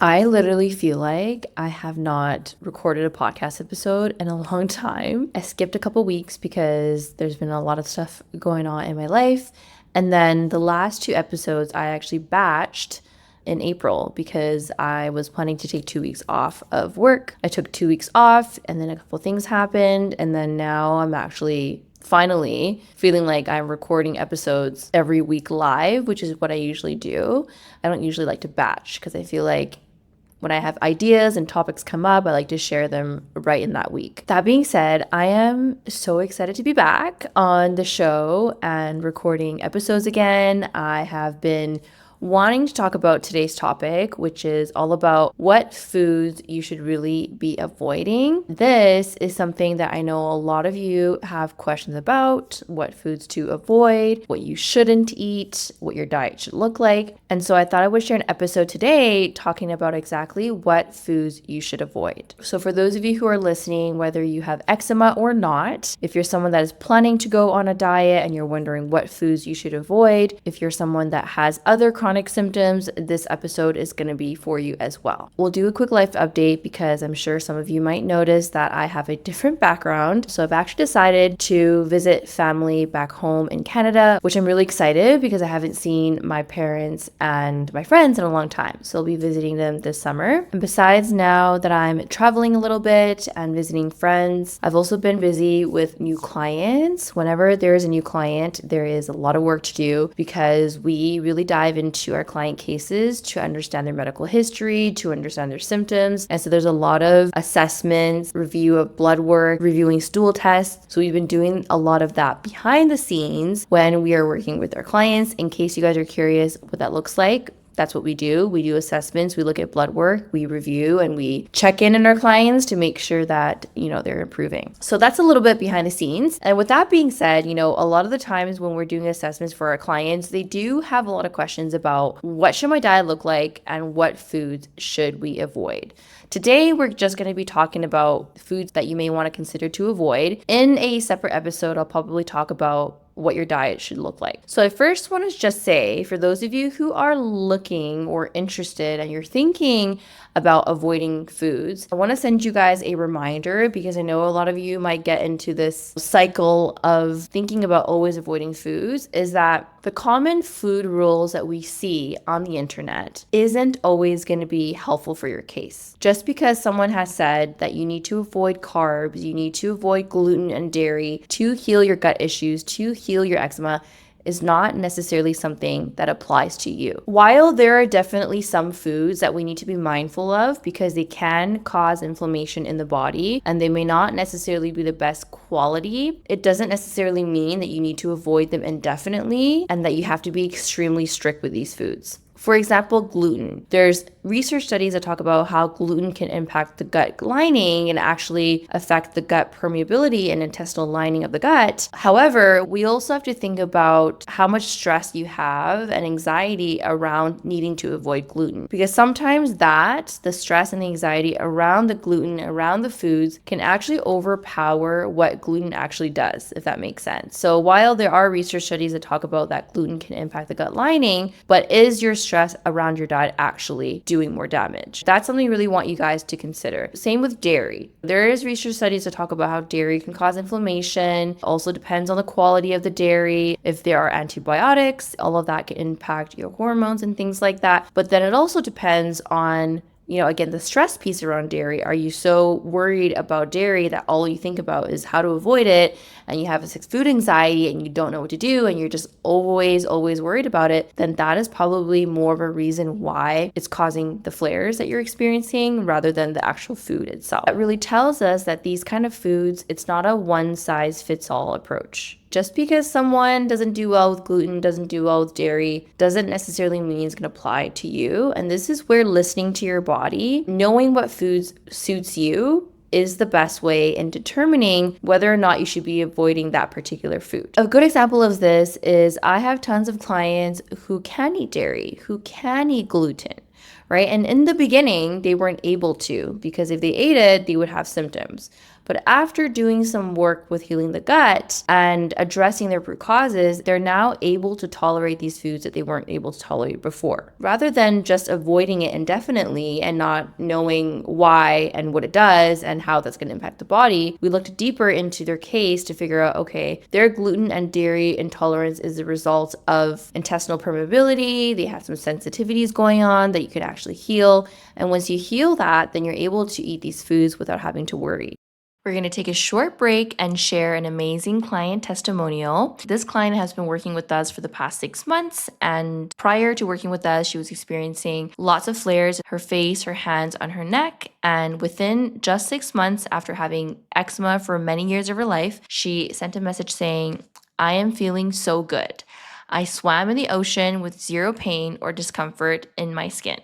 I literally feel like I have not recorded a podcast episode in a long time. I skipped a couple weeks because there's been a lot of stuff going on in my life. And then the last two episodes I actually batched in April because I was planning to take 2 weeks off of work. I took 2 weeks off and then a couple things happened. And then now I'm actually finally feeling like I'm recording episodes every week live, which is what I usually do. I don't usually like to batch because I feel like when I have ideas and topics come up, I like to share them right in that week. That being said, I am so excited to be back on the show and recording episodes again. I have been wanting to talk about today's topic, which is all about what foods you should really be avoiding. This is something that I know a lot of you have questions about: what foods to avoid, what you shouldn't eat, what your diet should look like. And so I thought I would share an episode today talking about exactly what foods you should avoid. So for those of you who are listening, whether you have eczema or not, if you're someone that is planning to go on a diet and you're wondering what foods you should avoid, if you're someone that has other chronic symptoms, this episode is going to be for you as well. We'll do a quick life update because I'm sure some of you might notice that I have a different background. So I've actually decided to visit family back home in Canada, which I'm really excited because I haven't seen my parents and my friends in a long time. So I'll be visiting them this summer. And besides, now that I'm traveling a little bit and visiting friends, I've also been busy with new clients. Whenever there is a new client, there is a lot of work to do because we really dive into our client cases to understand their medical history, to understand their symptoms. And so there's a lot of assessments, review of blood work, reviewing stool tests. So we've been doing a lot of that behind the scenes when we are working with our clients. In case you guys are curious what that looks like, that's what we do. We do assessments, we look at blood work, we review, and we check in our clients to make sure that, they're improving. So that's a little bit behind the scenes. And with that being said, a lot of the times when we're doing assessments for our clients, they do have a lot of questions about what should my diet look like and what foods should we avoid. Today, we're just going to be talking about foods that you may want to consider to avoid. In a separate episode, I'll probably talk about what your diet should look like. So I first want to just say, for those of you who are looking or interested and you're thinking about avoiding foods, I want to send you guys a reminder because I know a lot of you might get into this cycle of thinking about always avoiding foods, is that the common food rules that we see on the internet isn't always going to be helpful for your case. Just because someone has said that you need to avoid carbs, you need to avoid gluten and dairy to heal your gut issues, to heal your eczema, is not necessarily something that applies to you. While there are definitely some foods that we need to be mindful of because they can cause inflammation in the body and they may not necessarily be the best quality, it doesn't necessarily mean that you need to avoid them indefinitely and that you have to be extremely strict with these foods. For example, gluten. There's research studies that talk about how gluten can impact the gut lining and actually affect the gut permeability and intestinal lining of the gut. However, we also have to think about how much stress you have and anxiety around needing to avoid gluten. Because sometimes the stress and the anxiety around the gluten, around the foods, can actually overpower what gluten actually does, if that makes sense. So while there are research studies that talk about that gluten can impact the gut lining, but is your stress around your diet actually doing more damage? That's something I really want you guys to consider. Same with dairy. There is research studies that talk about how dairy can cause inflammation. Also depends on the quality of the dairy. If there are antibiotics, all of that can impact your hormones and things like that. But then it also depends on again, the stress piece around dairy. Are you so worried about dairy that all you think about is how to avoid it, and you have food anxiety and you don't know what to do and you're just always worried about it? Then that is probably more of a reason why it's causing the flares that you're experiencing rather than the actual food itself. That really tells us that these kind of foods, it's not a one size fits all approach. Just because someone doesn't do well with gluten, doesn't do well with dairy, doesn't necessarily mean it's going to apply to you. And this is where listening to your body, knowing what foods suits you, is the best way in determining whether or not you should be avoiding that particular food. A good example of this is I have tons of clients who can eat dairy, who can eat gluten, right? And in the beginning, they weren't able to because if they ate it, they would have symptoms. But after doing some work with healing the gut and addressing their root causes, they're now able to tolerate these foods that they weren't able to tolerate before. Rather than just avoiding it indefinitely and not knowing why and what it does and how that's going to impact the body, we looked deeper into their case to figure out, okay, their gluten and dairy intolerance is a result of intestinal permeability. They have some sensitivities going on that you could actually heal. And once you heal that, then you're able to eat these foods without having to worry. We're going to take a short break and share an amazing client testimonial. This client has been working with us for the past 6 months, and prior to working with us, she was experiencing lots of flares, her face, her hands, on her neck, and within just 6 months after having eczema for many years of her life, she sent a message saying, "I am feeling so good. I swam in the ocean with zero pain or discomfort in my skin.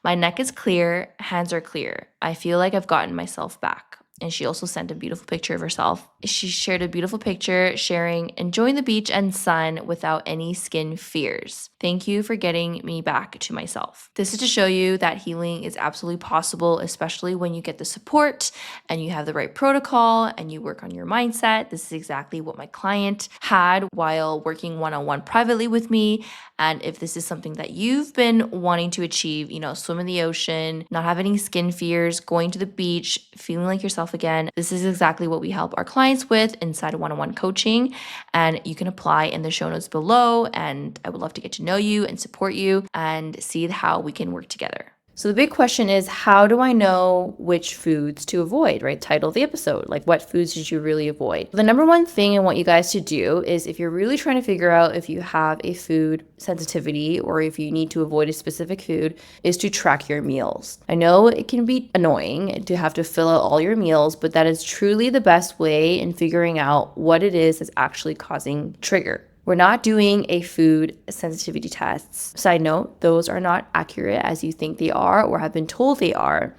My neck is clear, hands are clear. I feel like I've gotten myself back." And she also sent a beautiful picture of herself. She shared a beautiful picture sharing enjoying the beach and sun without any skin fears. "Thank you for getting me back to myself." This is to show you that healing is absolutely possible, especially when you get the support and you have the right protocol and you work on your mindset. This is exactly what my client had while working one-on-one privately with me. And if this is something that you've been wanting to achieve, swim in the ocean, not have any skin fears, going to the beach, feeling like yourself again, this is exactly what we help our clients with inside of one-on-one coaching. And you can apply in the show notes below. And I would love to get to know you and support you and see how we can work together. So the big question is, how do I know which foods to avoid, right? Title of the episode, like what foods should you really avoid? The number one thing I want you guys to do is, if you're really trying to figure out if you have a food sensitivity or if you need to avoid a specific food, is to track your meals. I know it can be annoying to have to fill out all your meals, but that is truly the best way in figuring out what it is that's actually causing trigger. We're not doing a food sensitivity tests. Side note, those are not accurate as you think they are or have been told they are.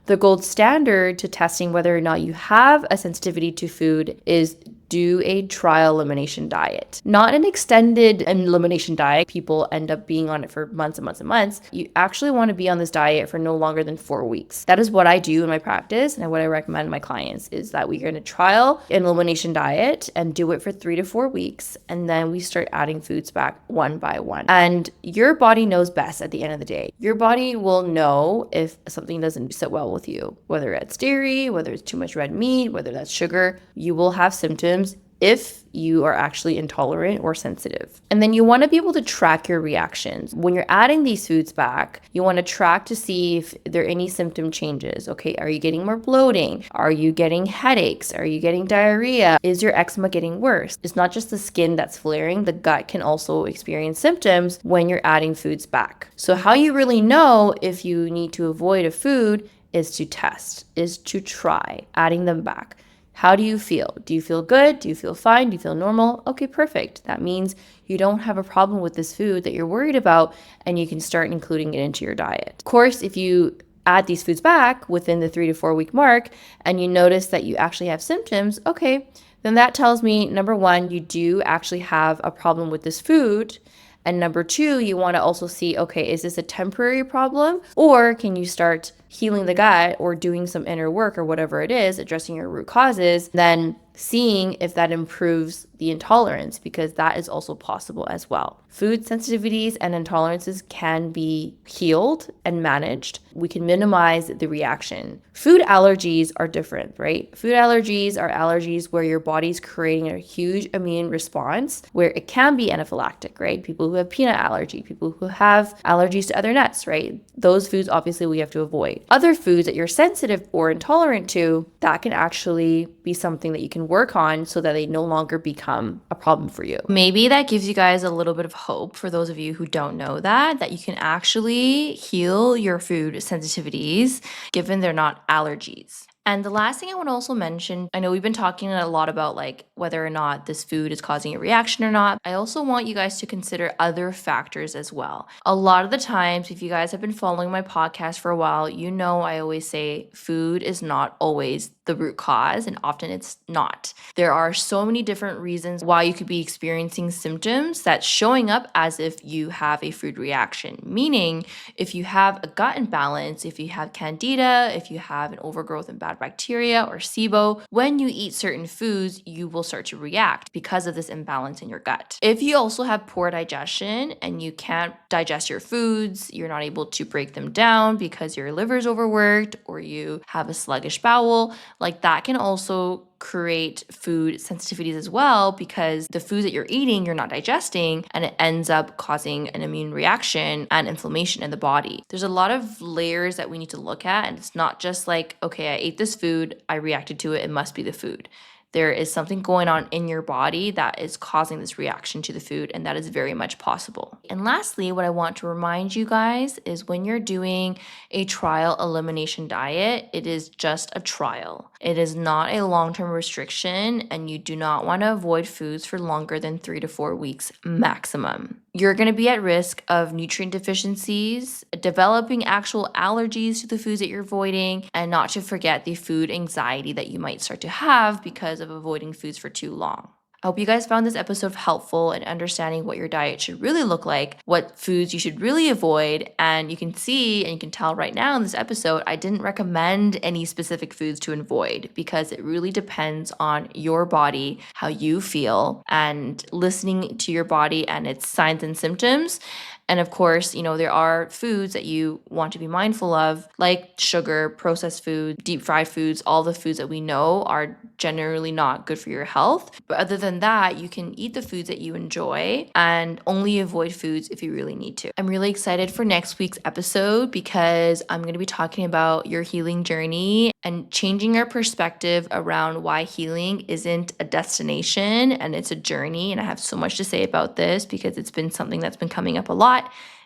The gold standard to testing whether or not you have a sensitivity to food is do a trial elimination diet. Not an extended elimination diet. People end up being on it for months and months and months. You actually want to be on this diet for no longer than 4 weeks. That is what I do in my practice, and what I recommend my clients is that we're going to trial an elimination diet and do it for 3 to 4 weeks, and then we start adding foods back one by one. And your body knows best at the end of the day. Your body will know if something doesn't sit well with you, whether it's dairy, whether it's too much red meat, whether that's sugar. You will have symptoms if you are actually intolerant or sensitive. And then you want to be able to track your reactions. When you're adding these foods back, you want to track to see if there are any symptom changes. Okay, are you getting more bloating? Are you getting headaches? Are you getting diarrhea? Is your eczema getting worse? It's not just the skin that's flaring. The gut can also experience symptoms when you're adding foods back. So how you really know if you need to avoid a food is to test, is to try adding them back. How do you feel? Do you feel good? Do you feel fine? Do you feel normal? Okay, perfect. That means you don't have a problem with this food that you're worried about, and you can start including it into your diet. Of course, if you add these foods back within the 3 to 4 week mark and you notice that you actually have symptoms, okay, then that tells me, number one, you do actually have a problem with this food. And number two, you want to also see, okay, is this a temporary problem, or can you start healing the gut or doing some inner work or whatever it is, addressing your root causes, then seeing if that improves the intolerance, because that is also possible as well. Food sensitivities and intolerances can be healed and managed. We can minimize the reaction. Food allergies are different, right? Food allergies are allergies where your body's creating a huge immune response where it can be anaphylactic, right? People who have peanut allergy, people who have allergies to other nuts, right? Those foods obviously we have to avoid. Other foods that you're sensitive or intolerant to, that can actually be something that you can work on so that they no longer become a problem for you. Maybe that gives you guys a little bit of hope for those of you who don't know that you can actually heal your food sensitivities given they're not allergies. And the last thing I want to also mention, I know we've been talking a lot about like whether or not this food is causing a reaction or not. I also want you guys to consider other factors as well. A lot of the times, if you guys have been following my podcast for a while, you know I always say food is not always the root cause, and often it's not. There are so many different reasons why you could be experiencing symptoms that's showing up as if you have a food reaction. Meaning, if you have a gut imbalance, if you have candida, if you have an overgrowth in bad bad bacteria or SIBO, when you eat certain foods, you will start to react because of this imbalance in your gut. If you also have poor digestion and you can't digest your foods, you're not able to break them down because your liver's overworked or you have a sluggish bowel, like that can also create food sensitivities as well, because the foods that you're eating, you're not digesting, and it ends up causing an immune reaction and inflammation in the body. There's a lot of layers that we need to look at, and it's not just like, okay, I ate this food, I reacted to it, it must be the food. There is something going on in your body that is causing this reaction to the food, and that is very much possible. And lastly, what I want to remind you guys is when you're doing a trial elimination diet, it is just a trial. It is not a long-term restriction, and you do not want to avoid foods for longer than 3 to 4 weeks maximum. You're going to be at risk of nutrient deficiencies, developing actual allergies to the foods that you're avoiding, and not to forget the food anxiety that you might start to have because of avoiding foods for too long. I hope you guys found this episode helpful in understanding what your diet should really look like, what foods you should really avoid, and you can see and you can tell right now in this episode, I didn't recommend any specific foods to avoid because it really depends on your body, how you feel, and listening to your body and its signs and symptoms. And of course, there are foods that you want to be mindful of, like sugar, processed food, deep fried foods, all the foods that we know are generally not good for your health. But other than that, you can eat the foods that you enjoy and only avoid foods if you really need to. I'm really excited for next week's episode because I'm going to be talking about your healing journey and changing our perspective around why healing isn't a destination and it's a journey. And I have so much to say about this because it's been something that's been coming up a lot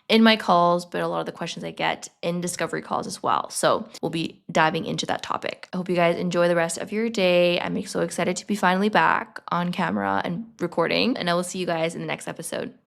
in my calls, but a lot of the questions I get in discovery calls as well. So we'll be diving into that topic. I hope you guys enjoy the rest of your day. I'm so excited to be finally back on camera and recording, and I will see you guys in the next episode.